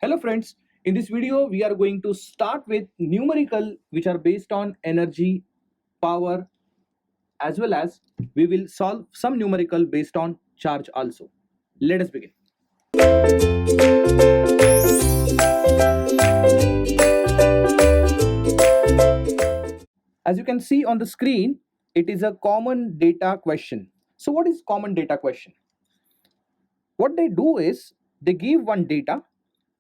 Hello friends, in this video we are going to start with numerical which are based on energy, power as well as we will solve some numerical based on charge also. Let us begin. As you can see on the screen, it is a common data question. So what is common data question? What they do is they give one data,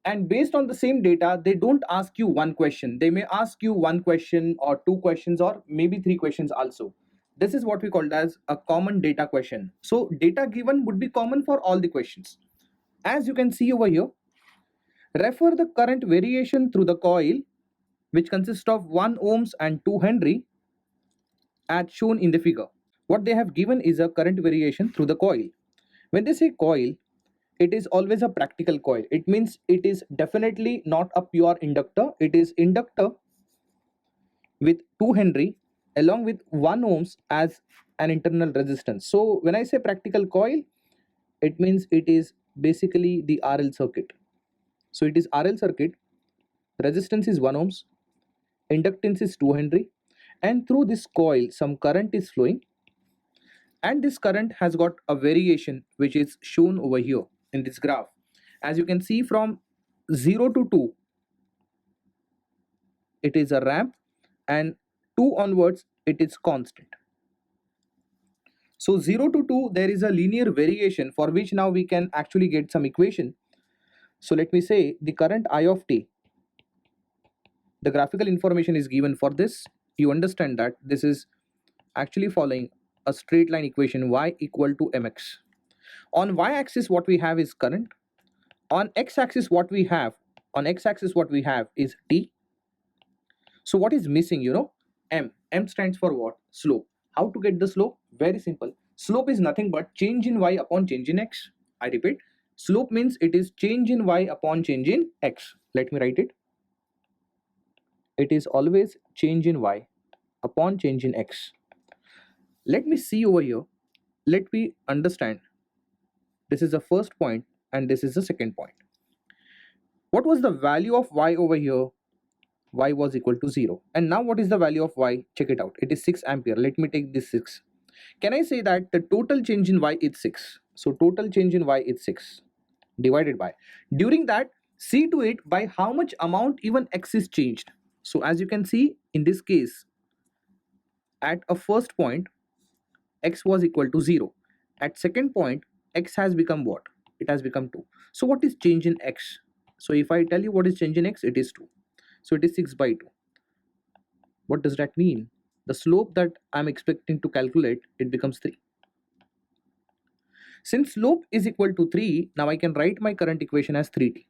and based on the same data they don't ask you one question, they may ask you one question or two questions or maybe three questions also. This is what we call as a common data question. So data given would be common for all the questions. As you can see over here, refer the current variation through the coil which consists of 1 ohms and 2 henry as shown in the figure. What they have given is a current variation through the coil. When they say coil, it is always a practical coil. It means it is definitely not a pure inductor. It is inductor with 2 henry along with 1 ohms as an internal resistance. So when I say practical coil, it means it is basically the RL circuit. So it is RL circuit, resistance is 1 ohms, inductance is 2 henry, and through this coil some current is flowing, and this current has got a variation which is shown over here in this graph. As you can see, from 0 to 2 it is a ramp, and 2 onwards it is constant. So 0 to 2 there is a linear variation for which now we can actually get some equation. So let me say the current I of t, the graphical information is given for this. You understand that this is actually following a straight line equation, y equal to mx. On y axis what we have is current, on x axis what we have is t. So what is missing, m stands for what? Slope. How to get the slope? Very simple. Slope is nothing but change in y upon change in x. I repeat, slope means it is change in y upon change in x. Let me write it. It is always change in y upon change in x. Let me see over here. Let me understand. This is the first point and this is the second point. What was the value of y over here? Y was equal to 0. And now what is the value of y? Check it out. It is 6 ampere. Let me take this 6. Can I say that the total change in y is 6? So total change in y is 6 divided by. During that, see to it by how much amount even x is changed. So as you can see in this case, at a first point, x was equal to 0. At second point, x has become what? It has become 2. So what is change in x? So if I tell you what is change in x, it is 2. So it is 6 by 2. What does that mean? The slope that I'm expecting to calculate, it becomes 3. Since slope is equal to 3, now I can write my current equation as 3t.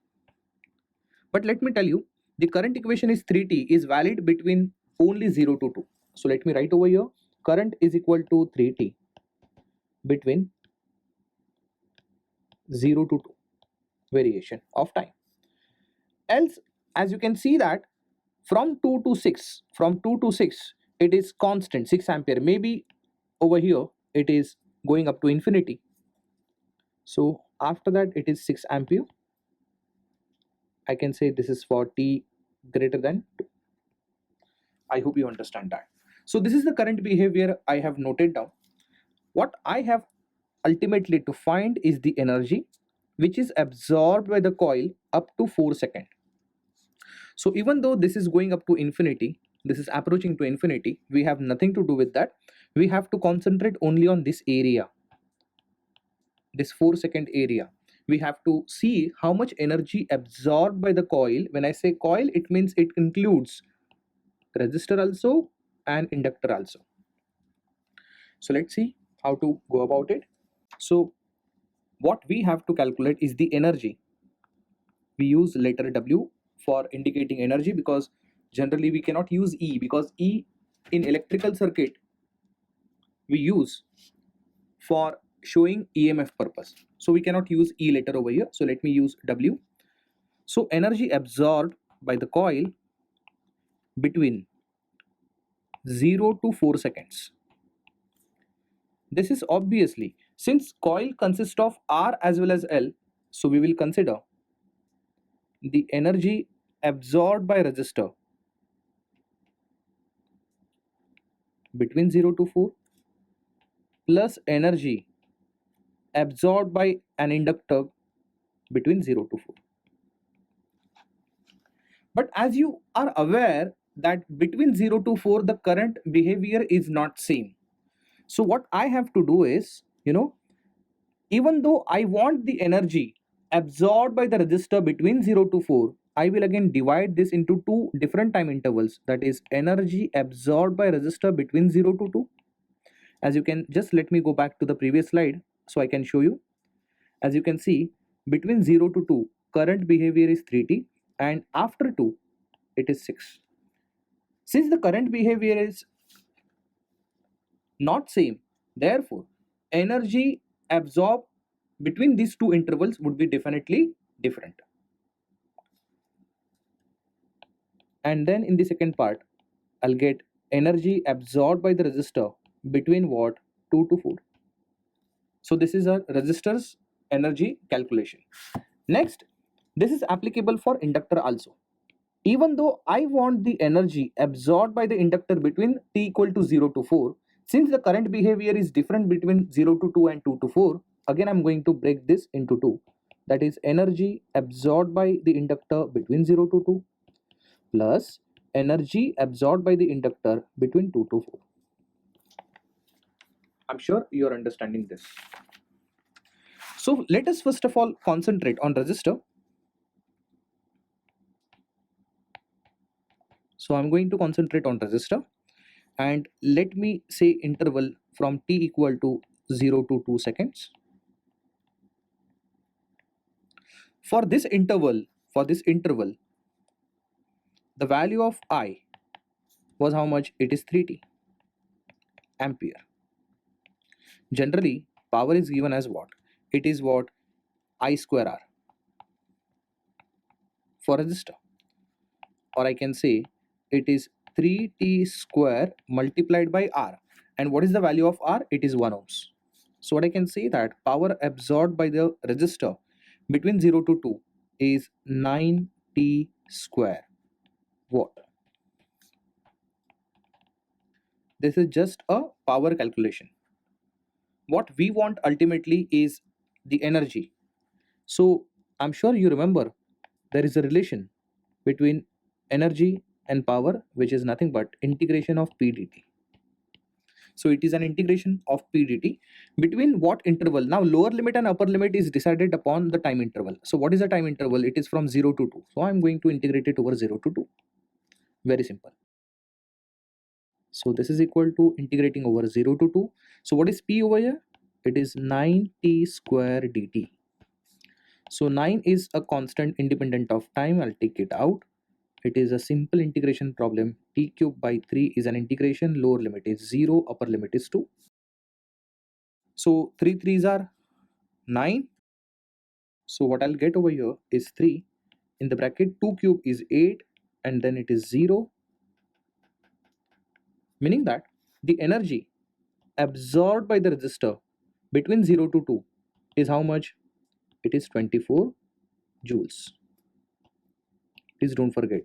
But let me tell you, the current equation is 3t is valid between only 0 to 2. So let me write over here, current is equal to 3t between 0 to 2, variation of time. Else, as you can see that from 2 to 6, it is constant 6 ampere. Maybe over here it is going up to infinity. So after that it is 6 ampere. I can say this is for t greater than 2. I hope you understand that. So this is the current behavior I have noted down. What I have ultimately to find is the energy which is absorbed by the coil up to 4 seconds. So even though this is going up to infinity, this is approaching to infinity, we have nothing to do with that. We have to concentrate only on this area, this 4-second area. We have to see how much energy absorbed by the coil. When I say coil, it means it includes resistor also and inductor also. So let's see how to go about it. So what we have to calculate is the energy. We use letter W for indicating energy because generally we cannot use E, because E in electrical circuit we use for showing EMF purpose. So we cannot use E letter over here. So let me use W. So energy absorbed by the coil between 0 to 4 seconds. This is obviously, since coil consists of R as well as L, so we will consider the energy absorbed by resistor between 0 to 4 plus energy absorbed by an inductor between 0 to 4. But as you are aware that between 0 to 4 the current behavior is not same. So what I have to do is, even though I want the energy absorbed by the resistor between 0 to 4, I will again divide this into two different time intervals, that is energy absorbed by resistor between 0 to 2. As you can, just let me go back to the previous slide so I can show you. As you can see, between 0 to 2 current behavior is 3t, and after 2 it is 6. Since the current behavior is not same, therefore energy absorbed between these two intervals would be definitely different. And then in the second part, I'll get energy absorbed by the resistor between what, 2 to 4. So this is a resistor's energy calculation. Next, this is applicable for inductor also. Even though I want the energy absorbed by the inductor between t equal to 0 to 4, since the current behavior is different between 0 to 2 and 2 to 4, again I'm going to break this into two. That is energy absorbed by the inductor between 0 to 2 plus energy absorbed by the inductor between 2 to 4. I'm sure you are understanding this. So let us first of all concentrate on resistor. So I'm going to concentrate on resistor, and let me say interval from t equal to 0 to 2 seconds. For this interval, the value of I was how much? It is 3t ampere. Generally, power is given as what? It is what? I square R for resistor, or I can say it is 3t square multiplied by R. And what is the value of R? It is 1 ohms. So what I can say that power absorbed by the resistor between 0 to 2 is 9t square watt. This is just a power calculation. What we want ultimately is the energy. So I'm sure you remember there is a relation between energy and power, which is nothing but integration of p dt. So it is an integration of p dt between what interval? Now lower limit and upper limit is decided upon the time interval. So what is the time interval? It is from 0 to 2. So I'm going to integrate it over 0 to 2. Very simple. So this is equal to integrating over 0 to 2. So what is p over here? It is 9t square dt. So 9 is a constant independent of time. I'll take it out. It is a simple integration problem. T cube by 3 is an integration. Lower limit is 0, upper limit is 2. So 3 3s are 9. So what I'll get over here is 3. In the bracket 2 cube is 8, and then it is 0. Meaning that the energy absorbed by the resistor between 0 to 2 is how much? It is 24 joules. Please don't forget,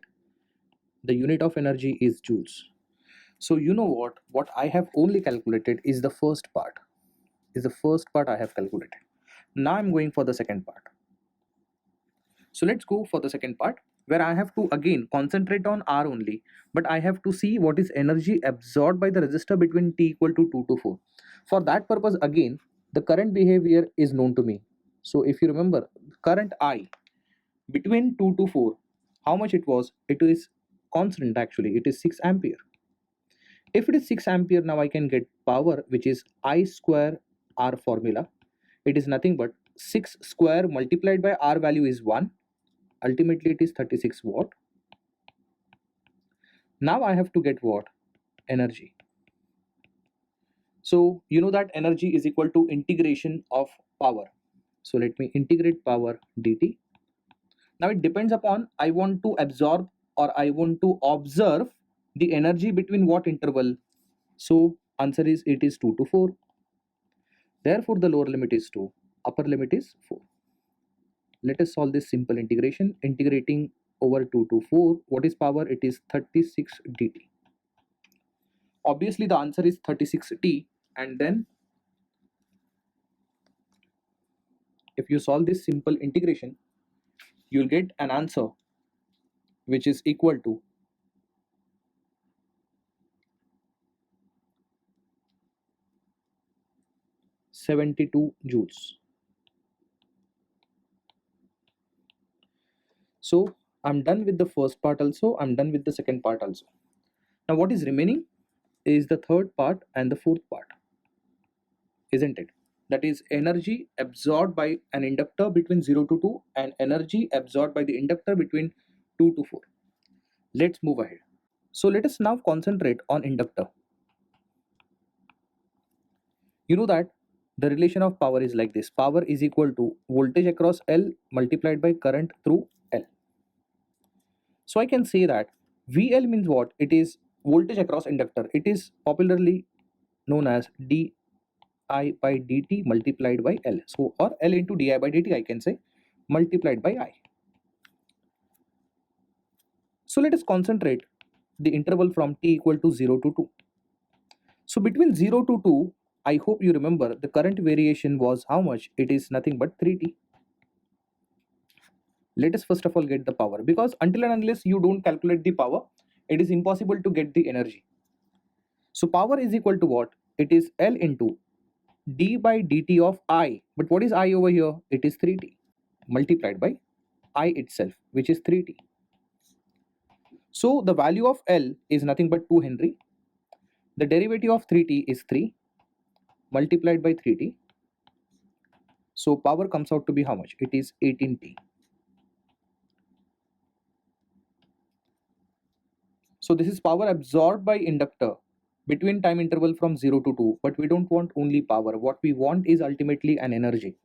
the unit of energy is joules. So you know what I have only calculated is the first part. I have calculated. Now I'm going for the second part. So let's go for the second part, where I have to again concentrate on R only, but I have to see what is energy absorbed by the resistor between t equal to 2 to 4. For that purpose, again, the current behavior is known to me. So if you remember, current I between 2 to 4, how much it was? It is constant actually, it is 6 ampere. If it is 6 ampere, now I can get power, which is I square R formula. It is nothing but 6 square multiplied by R value is 1. Ultimately it is 36 watt. Now I have to get what? Energy. So you know that energy is equal to integration of power. So let me integrate power dt. Now it depends upon I want to absorb or I want to observe the energy between what interval. So answer is it is 2 to 4. Therefore the lower limit is 2, upper limit is 4. let us solve this simple integration. Integrating over 2 to 4, what is power? It is 36 dt. Obviously the answer is 36t, and then if you solve this simple integration, you'll get an answer which is equal to 72 joules. So I'm done with the first part also, I'm done with the second part also. Now what is remaining is the third part and the fourth part, isn't it? That is energy absorbed by an inductor between 0 to 2 and energy absorbed by the inductor between 2 to 4. Let's move ahead. So let us now concentrate on inductor. You know that the relation of power is like this. Power is equal to voltage across L multiplied by current through L. So I can say that VL means what? It is voltage across inductor. It is popularly known as di by dt multiplied by L. So or L into di by dt I can say, multiplied by I. So let us concentrate the interval from t equal to 0 to 2. So between 0 to 2, I hope you remember the current variation was how much? It is nothing but 3t. Let us first of all get the power, because until and unless you don't calculate the power, it is impossible to get the energy. So power is equal to what? It is L into d by dt of I. But what is I over here? It is 3t multiplied by I itself, which is 3t. So the value of L is nothing but 2 Henry. The derivative of 3t is 3 multiplied by 3t. So power comes out to be how much? It is 18t. So this is power absorbed by inductor between time interval from 0 to 2. But we don't want only power. What we want is ultimately an energy.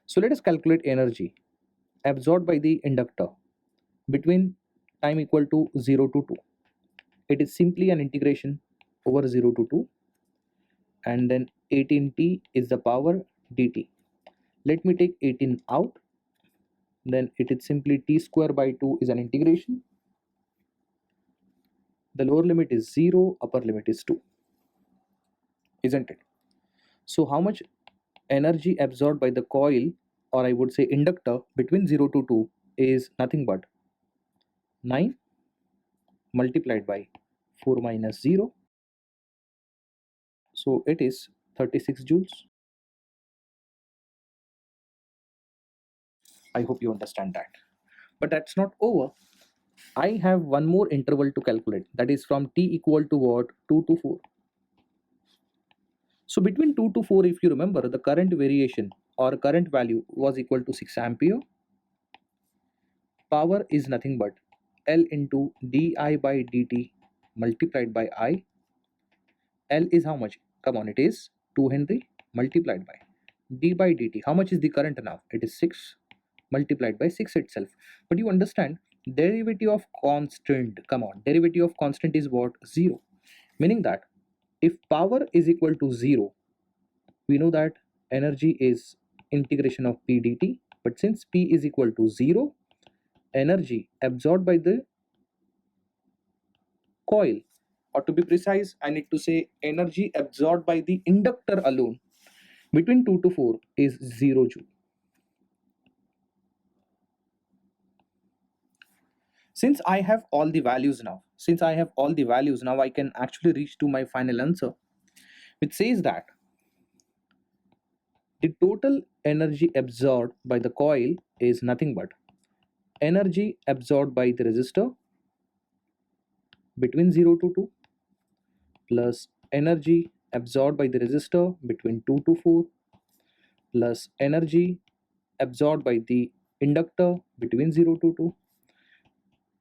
So let us calculate energy absorbed by the inductor between time equal to 0 to 2. It is simply an integration over 0 to 2, and then 18t is the power dt. Let me take 18 out, then it is simply t square by 2 is an integration. The lower limit is 0, upper limit is 2, isn't it? So how much energy absorbed by the coil, or I would say inductor, between 0 to 2 is nothing but 9 multiplied by 4 minus 0. So it is 36 joules. I hope you understand that. But that's not over. I have one more interval to calculate, that is from t equal to what? 2 to 4. So between 2 to 4, if you remember, the current variation or current value was equal to 6 ampere. Power is nothing but L into di by dt multiplied by I. L is how much? Come on, it is 2 Henry multiplied by d by dt. How much is the current now? It is 6 multiplied by 6 itself. But you understand, derivative of constant, come on, derivative of constant is what? 0. Meaning that if power is equal to 0, we know that energy is integration of p dt. But since p is equal to 0, energy absorbed by the coil, or to be precise, I need to say energy absorbed by the inductor alone between 2 to 4 is 0 joule. Since I have all the values now, I can actually reach to my final answer, which says that the total energy absorbed by the coil is nothing but energy absorbed by the resistor between 0 to 2 plus energy absorbed by the resistor between 2 to 4 plus energy absorbed by the inductor between 0 to 2.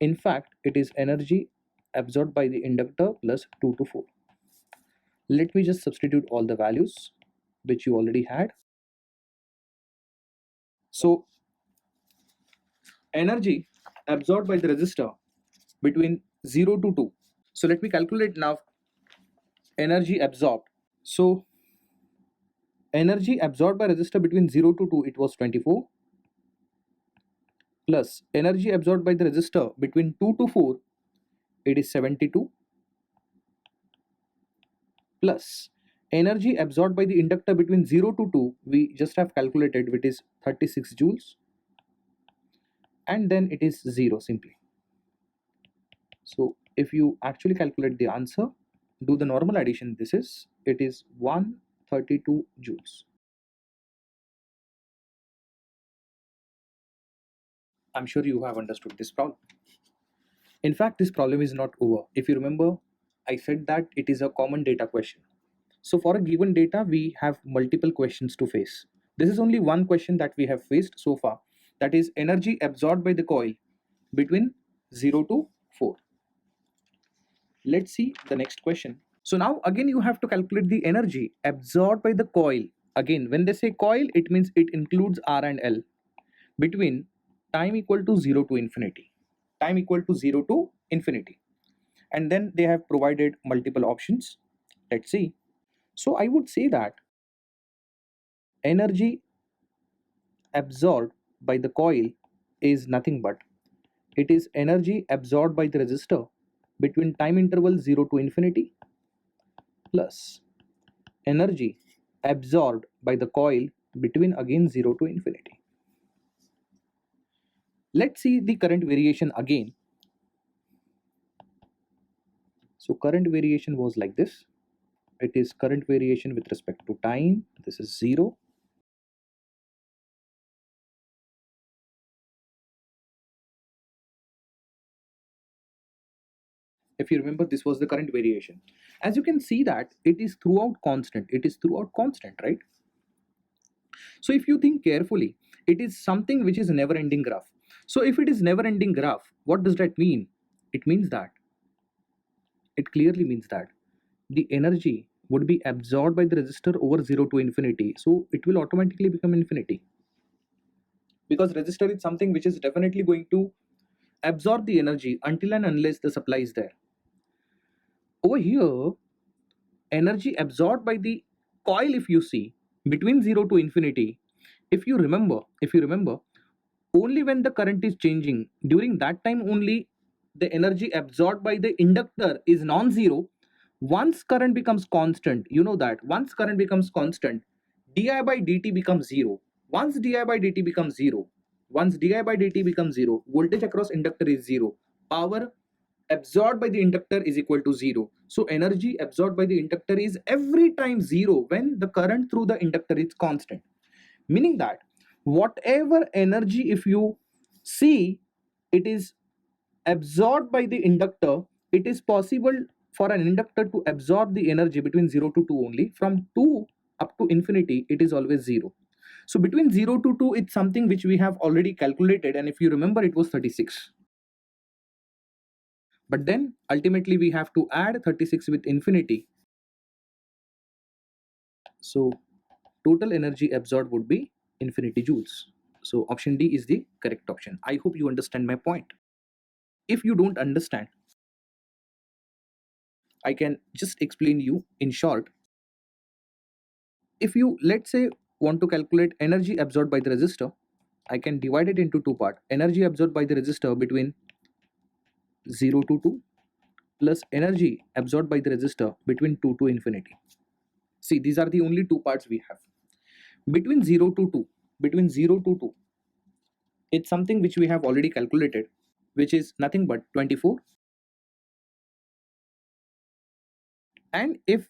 In fact, it is energy absorbed by the inductor plus 2 to 4. Let me just substitute all the values which you already had. So energy absorbed by the resistor between 0 to 2. So let me calculate now energy absorbed. So energy absorbed by resistor between 0 to 2, it was 24. plus energy absorbed by the resistor between 2 to 4, it is 72, plus energy absorbed by the inductor between 0 to 2, we just have calculated, which is 36 joules, and then it is 0 simply. So if you actually calculate the answer, do the normal addition, it is 132 joules. I'm sure you have understood this problem. In fact, this problem is not over. If you remember, I said that it is a common data question. So for a given data, we have multiple questions to face. This is only one question that we have faced so far. That is energy absorbed by the coil between 0 to 4. Let's see the next question. So now again you have to calculate the energy absorbed by the coil. Again, when they say coil, it means it includes R and L between time equal to 0 to infinity. Time equal to 0 to infinity. And then they have provided multiple options. Let's see. So I would say that energy absorbed by the coil is nothing but it is energy absorbed by the resistor between time interval 0 to infinity plus energy absorbed by the coil between again 0 to infinity. Let's see the current variation again. So current variation was like this. It is current variation with respect to time. This is 0. If you remember, this was the current variation. As you can see that it is throughout constant. It is throughout constant, right? So if you think carefully, it is something which is never ending graph. So if it is never ending graph, what does that mean? It means that, it clearly means that the energy would be absorbed by the resistor over 0 to infinity. So it will automatically become infinity. Because resistor is something which is definitely going to absorb the energy until and unless the supply is there. Over here, energy absorbed by the coil, if you see, between 0 to infinity, if you remember, only when the current is changing, during that time only the energy absorbed by the inductor is non-zero. Once current becomes constant, you know that once current becomes constant, di by dt becomes 0. Once di by dt becomes 0, voltage across inductor is 0. Power absorbed by the inductor is equal to 0. So energy absorbed by the inductor is every time 0 when the current through the inductor is constant. Meaning that whatever energy, if you see, it is absorbed by the inductor, it is possible for an inductor to absorb the energy between 0 to 2 only. From 2 up to infinity, it is always 0. So between 0 to 2, it's something which we have already calculated, and if you remember, it was 36. But then ultimately we have to add 36 with infinity. So total energy absorbed would be infinity joules. So option D is the correct option. I hope you understand my point. If you don't understand, I can just explain you in short. If you, let's say, want to calculate energy absorbed by the resistor, I can divide it into two parts. Energy absorbed by the resistor between 0 to 2 plus energy absorbed by the resistor between 2 to infinity. See, these are the only two parts we have. Between 0 to 2, it's something which we have already calculated, which is nothing but 24. And if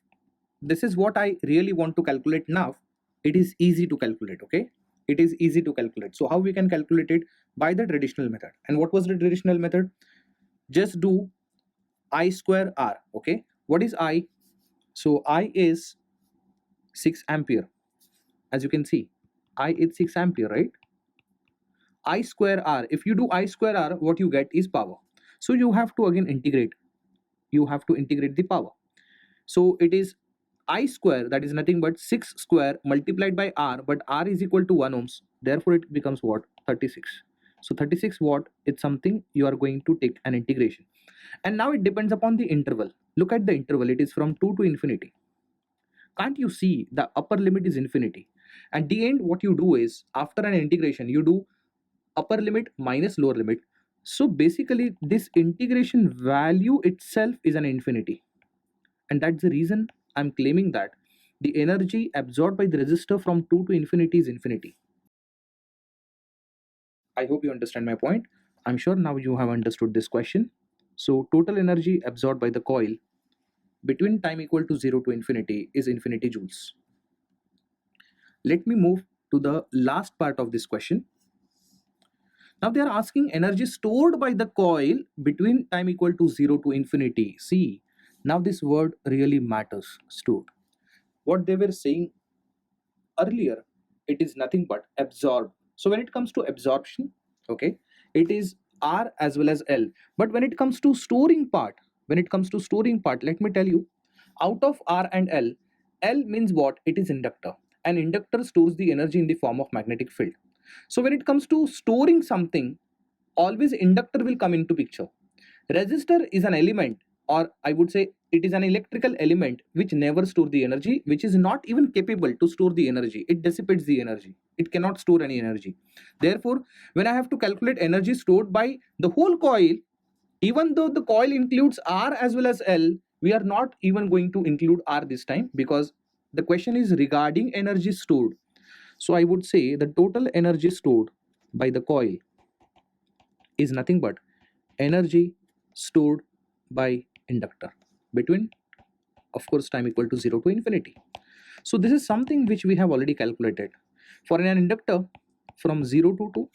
this is what I really want to calculate now, it is easy to calculate, okay? It is easy to calculate. So how we can calculate it? By the traditional method. And what was the traditional method? Just do I square R, okay? What is I? So I is 6 ampere. As you can see, I is 6 ampere, right? I square R. If you do I square R, what you get is power. So you have to again integrate. You have to integrate the power. So it is I square, that is nothing but 6 square multiplied by R, but R is equal to 1 ohms. Therefore it becomes what? 36. So 36 watt is something you are going to take an integration. And now it depends upon the interval. Look at the interval. It is from 2 to infinity. Can't you see the upper limit is infinity? At the end, what you do is, after an integration, you do upper limit minus lower limit. So basically this integration value itself is an infinity, and that's the reason I'm claiming that the energy absorbed by the resistor from 2 to infinity is infinity. I hope you understand my point. I'm sure now you have understood this question. So total energy absorbed by the coil between time equal to 0 to infinity is infinity joules. Let me move to the last part of this question. Now they are asking energy stored by the coil between time equal to 0 to infinity. See, now this word really matters, stored. What they were saying earlier, it is nothing but absorbed. So when it comes to absorption, okay, it is R as well as L. But when it comes to storing part, let me tell you, out of R and L means what? It is inductor. An inductor stores the energy in the form of magnetic field. So when it comes to storing something, always inductor will come into picture. Resistor is an element, or I would say it is an electrical element which never store the energy, which is not even capable to store the energy. It dissipates the energy. It cannot store any energy. Therefore, when I have to calculate energy stored by the whole coil, even though the coil includes R as well as L, we are not even going to include R this time, because the question is regarding energy stored. So I would say the total energy stored by the coil is nothing but energy stored by inductor between, of course, time equal to 0 to infinity. So this is something which we have already calculated. For an inductor from 0 to 2,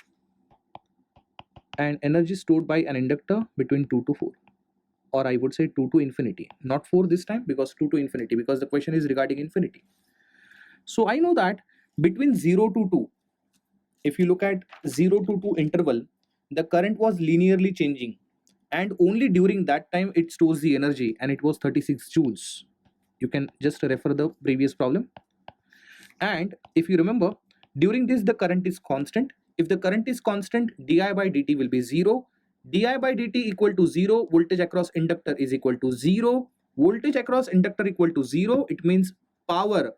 and energy stored by an inductor between 2 to 4, or I would say 2 to infinity, not 4 this time, because 2 to infinity, because the question is regarding infinity. So I know that between 0 to 2, if you look at 0 to 2 interval, the current was linearly changing, and only during that time it stores the energy, and it was 36 joules. You can just refer the previous problem. And if you remember, during this the current is constant. If the current is constant, di by dt will be 0. Di by dt equal to 0, voltage across inductor is equal to 0. Voltage across inductor equal to 0, it means power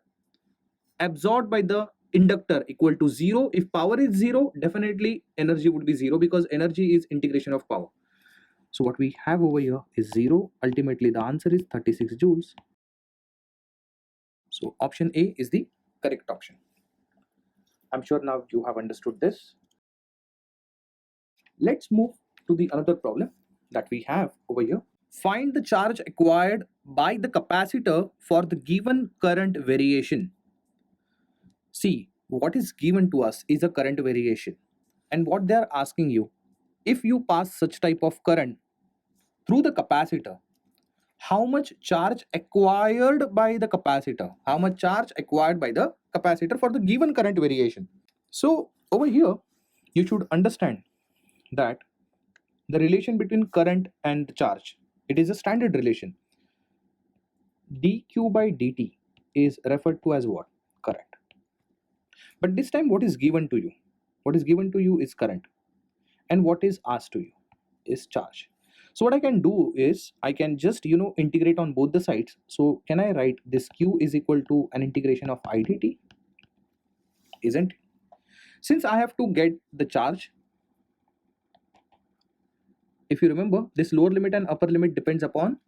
absorbed by the inductor equal to 0. If power is 0, definitely energy would be 0, because energy is integration of power. So what we have over here is 0. Ultimately the answer is 36 joules. So option A is the correct option. I'm sure now you have understood this. Let's move to the another problem that we have over here. Find the charge acquired by the capacitor for the given current variation. See, what is given to us is a current variation, and what they are asking you, if you pass such type of current through the capacitor, how much charge acquired by the capacitor, for the given current variation. So over here you should understand that the relation between current and the charge, it is a standard relation. Dq by dt is referred to as what? Current. But this time what is given to you? What is given to you is current, and what is asked to you is charge. So what I can do is I can just integrate on both the sides. So can I write this q is equal to an integration of I dt, isn't it? Since I have to get the charge, if you remember, this lower limit and upper limit depends upon,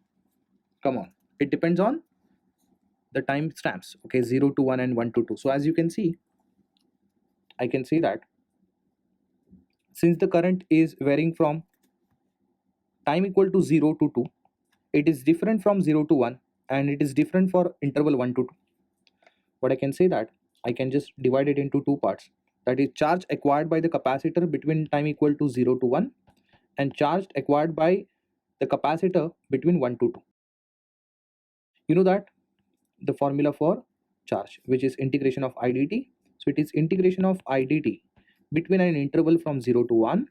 come on, it depends on the time stamps, okay, 0 to 1 and 1 to 2. So as you can see, I can say that since the current is varying from time equal to 0 to 2, it is different from 0 to 1, and it is different for interval 1 to 2. What I can say that I can just divide it into two parts, that is charge acquired by the capacitor between time equal to 0 to 1, and charge acquired by the capacitor between 1 to 2. You know that the formula for charge, which is integration of I dt. So it is integration of I dt between an interval from 0 to 1,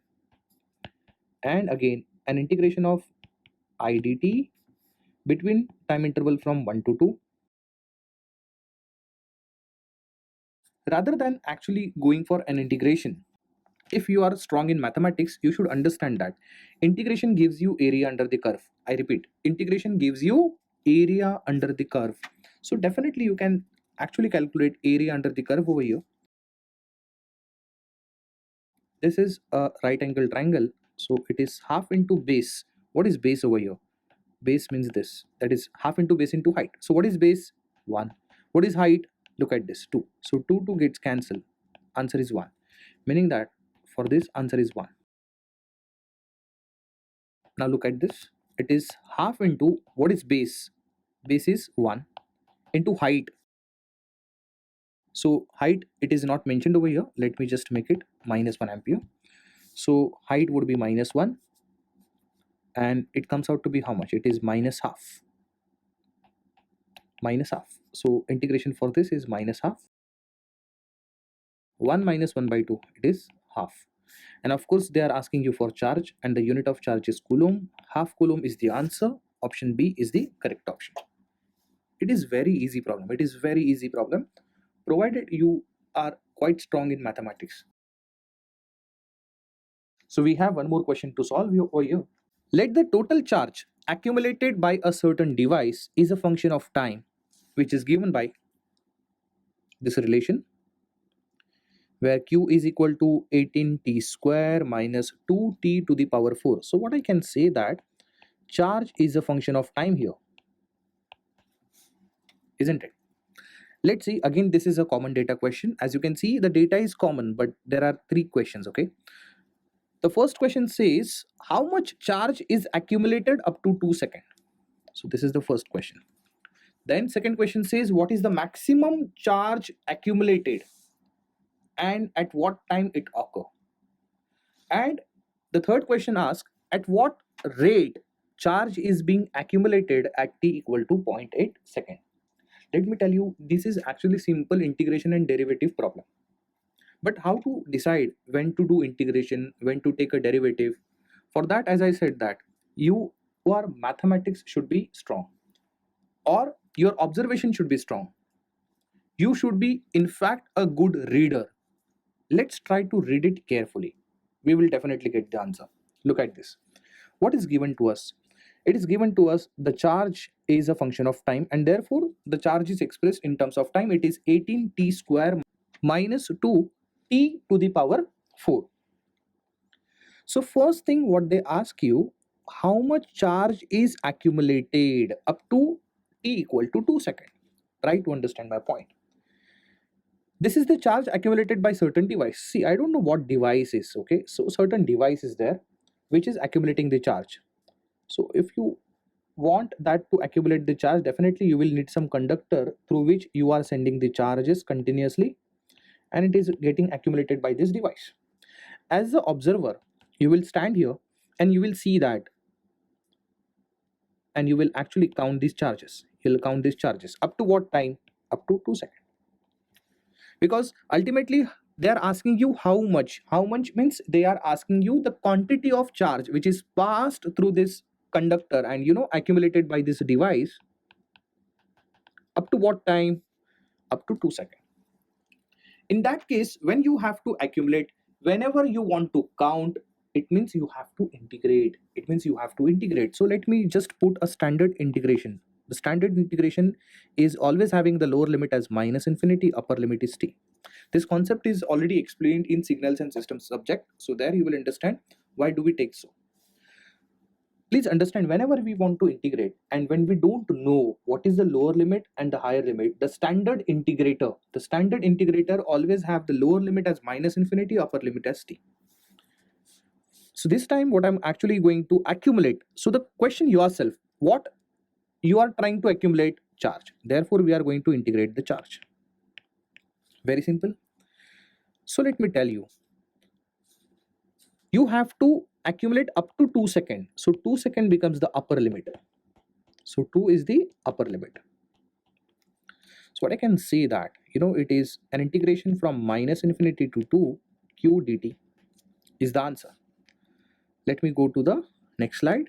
and again an integration of I dt between time interval from 1 to 2. Rather than actually going for an integration, if you are strong in mathematics, you should understand that integration gives you area under the curve. I repeat, integration gives you area under the curve. So definitely you can actually calculate area under the curve over here. This is a right angle triangle, so it is half into base. What is base over here? Base means this, that is half into base into height. So what is base? 1. What is height? Look at this, 2. So 2 gets cancelled. Answer is 1. Meaning that for this answer is 1. Now look at this. It is half into what is base? Base is 1 into height. So height, it is not mentioned over here. Let me just make it minus 1 ampere. So height would be minus 1, and it comes out to be how much? It is minus half. Minus half. So integration for this is minus half. 1 minus 1 by 2, it is half. And of course they are asking you for charge, and the unit of charge is coulomb. Half coulomb is the answer. Option B is the correct option. It is very easy problem. It is very easy problem, provided you are quite strong in mathematics. So we have one more question to solve over here. Let the total charge accumulated by a certain device is a function of time, which is given by this relation, where q is equal to 18t square minus 2t to the power 4. So what I can say that charge is a function of time here, isn't it? Let's see, again this is a common data question. As you can see, the data is common, but there are 3 questions, okay? The first question says, how much charge is accumulated up to 2 seconds? So this is the first question. Then second question says, what is the maximum charge accumulated and at what time it occur? And the third question asks, at what rate charge is being accumulated at t equal to 0.8 second? Let me tell you, this is actually simple integration and derivative problem. But how to decide when to do integration, when to take a derivative? For that, as I said, that your mathematics should be strong, or your observation should be strong. You should be, in fact, a good reader. Let's try to read it carefully. We will definitely get the answer. Look at this. What is given to us? It is given to us the charge is a function of time, and therefore the charge is expressed in terms of time. It is 18t square minus 2t to the power 4. So first thing what they ask you, how much charge is accumulated up to t equal to 2 seconds. Try to understand my point. This is the charge accumulated by certain device. See, I don't know what device is, okay? So certain device is there which is accumulating the charge. So if you want that to accumulate the charge, definitely you will need some conductor through which you are sending the charges continuously, and it is getting accumulated by this device. As the observer, you will stand here and you will see that, and you will actually count these charges. You'll count these charges up to what time? Up to 2 seconds. Because ultimately they are asking you how much. How much means they are asking you the quantity of charge which is passed through this conductor and accumulated by this device up to what time? Up to 2 seconds. In that case, when you have to accumulate, whenever you want to count, it means you have to integrate. It means you have to integrate. So let me just put a standard integration. The standard integration is always having the lower limit as minus infinity, upper limit is t. This concept is already explained in signals and systems subject, so there you will understand why do we take so. Please understand, whenever we want to integrate and when we don't know what is the lower limit and the higher limit, the standard integrator always have the lower limit as minus infinity, upper limit as t. So this time what I'm actually going to accumulate. So the question yourself, what you are trying to accumulate? Charge. Therefore we are going to integrate the charge. Very simple. So let me tell you, you have to accumulate up to 2 seconds. So 2 seconds becomes the upper limit. So 2 is the upper limit. So what I can say that, it is an integration from minus infinity to 2 q dt is the answer. Let me go to the next slide.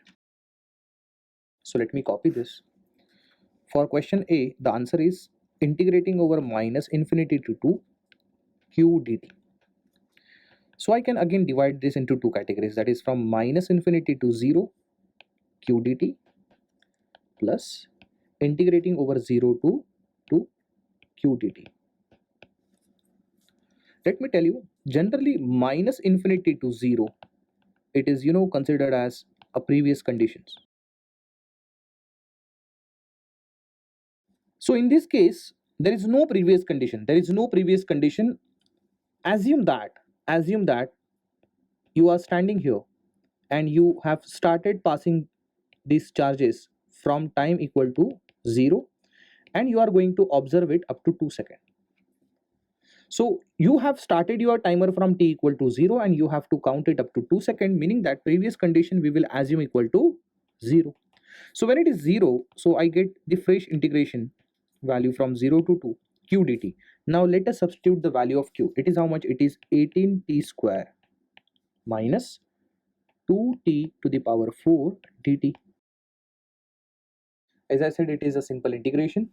So let me copy this. For question A, the answer is integrating over minus infinity to 2 q dt. So I can again divide this into 2 categories, that is from minus infinity to 0 q dt plus integrating over 0 to q dt. Let me tell you, Generally minus infinity to 0, it is considered as a previous conditions. So in this case, there is no previous condition. There is no previous condition. Assume that you are standing here and you have started passing these charges from time equal to 0, and you are going to observe it up to 2 seconds. So you have started your timer from t equal to 0 and you have to count it up to 2 seconds, meaning that previous condition we will assume equal to 0. So when it is 0, so I get the fresh integration value from 0 to 2 q dt. Now let us substitute the value of q. It is how much? It is 18t square minus 2t to the power 4 dt. As I said, it is a simple integration.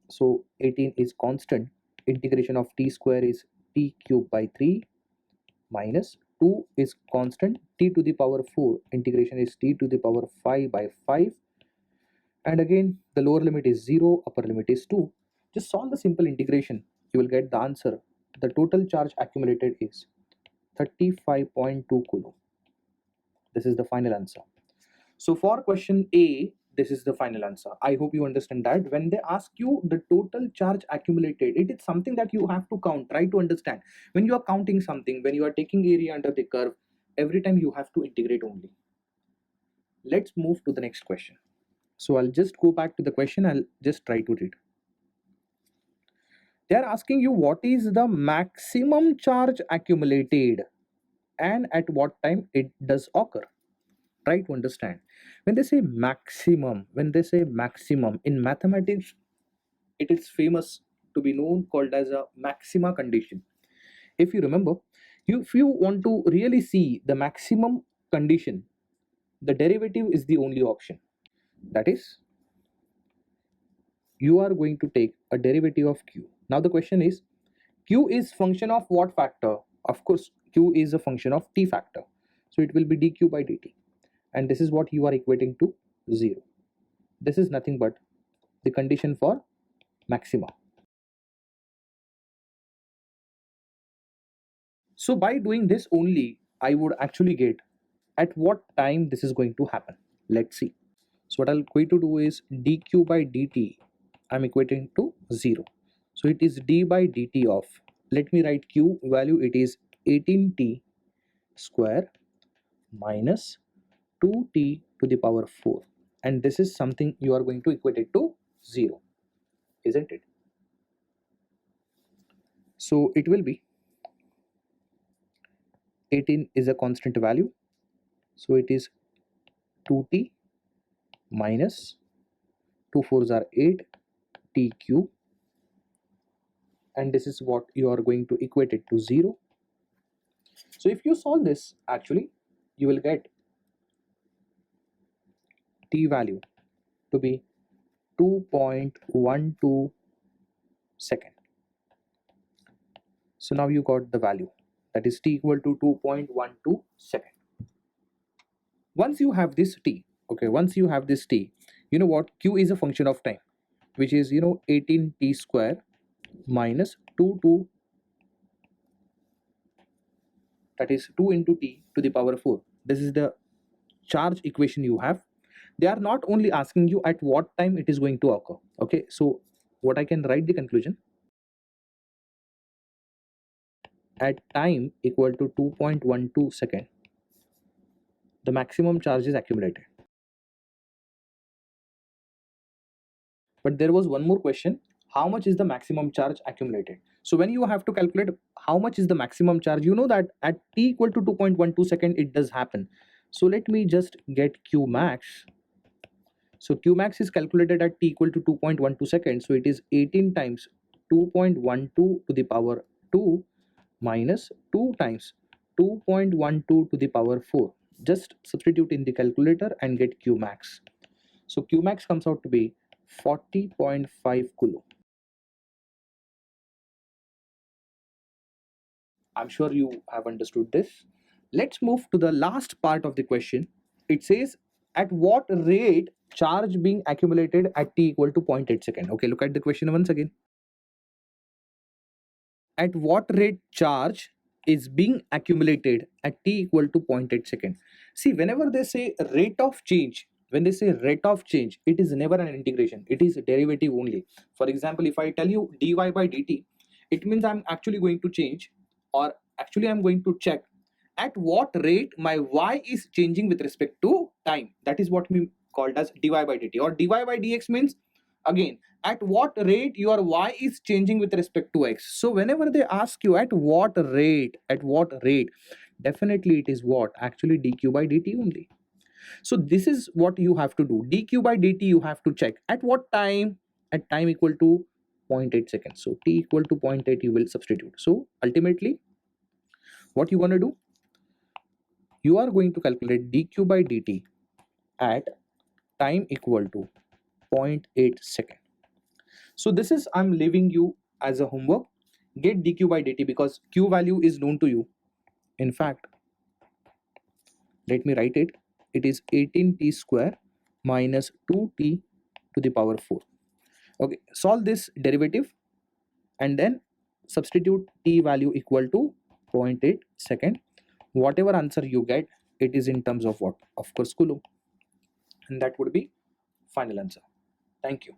So 18 is constant. Integration of t square is t cube by 3 minus 2 is constant, t to the power 4. Integration is t to the power 5 by 5. And again, the lower limit is 0, upper limit is 2. Just solve the simple integration. You will get the answer. The total charge accumulated is 35.2 coulomb. This is the final answer. So for question A, this is the final answer. I hope you understand that when they ask you the total charge accumulated, it is something that you have to count. Try to understand. When you are counting something, when you are taking area under the curve, every time you have to integrate only. Let's move to the next question. So I'll just go back to the question. I'll just try to read. They are asking you what is the maximum charge accumulated and at what time it does occur. Try to understand. When they say maximum in mathematics, it is famous to be known called as a maxima condition. If you remember, if you want to really see the maximum condition, the derivative is the only option. That is, you are going to take a derivative of q. Now the question is, q is function of what factor? Of course, q is a function of t factor. So it will be dq by dt. And this is what you are equating to 0. This is nothing but the condition for maxima. So by doing this only, I would actually get at what time this is going to happen. Let's see. So what I'm going to do is dq by dt, I'm equating to 0. So it is d by dt of, let me write q value, it is 18t square minus 2t to the power 4. And this is something you are going to equate it to 0, isn't it? So it will be 18 is a constant value, so it is 2t minus 2 4s are 8 t cube, and this is what you are going to equate it to 0. So if you solve this, actually you will get t value to be 2.12 second. So now you got the value, that is t equal to 2.12 second. Once you have this t, okay, once you have this t, you know what, q is a function of time, which is 18t square minus 2 that is 2 into t to the power 4. This is the charge equation you have. They are not only asking you at what time it is going to occur. Okay, so what I can write the conclusion, at time equal to 2.12 second, the maximum charge is accumulated. But there was one more question, how much is the maximum charge accumulated? So when you have to calculate how much is the maximum charge, you know that at t equal to 2.12 second it does happen. So let me just get q max. So q max is calculated at t equal to 2.12 seconds, so it is 18 times 2.12 to the power 2 minus 2 times 2.12 to the power 4. Just substitute in the calculator and get q max. So q max comes out to be 40.5 coulomb. I'm sure you have understood this. Let's move to the last part of the question. It says, at what rate charge being accumulated at t equal to 0.8 second? Okay, look at the question once again. at what rate charge is being accumulated at t equal to 0.8 second. See, whenever they say rate of change, when they say rate of change, it is never an integration, it is a derivative only. For example, if I tell you dy by dt, it means I'm actually going to change, or actually I'm going to check at what rate my y is changing with respect to time. That is what we called as dy by dt, or dy by dx means again at what rate your y is changing with respect to x. So whenever they ask you at what rate, definitely it is what actually dq by dt only. So this is what you have to do. dq by dt you have to check at what time, at time equal to 0.8 seconds. So t equal to 0.8 you will substitute. So ultimately what you want to do, you are going to calculate dq by dt at time equal to 0.8 second. So this is, I'm leaving you as a homework. Get dq by dt because q value is known to you. In fact, let me write it. It is 18t square minus 2t to the power 4. Okay, solve this derivative and then substitute t value equal to 0.8 second. Whatever answer you get, it is in terms of what? Of course, Coulomb. And that would be final answer. Thank you.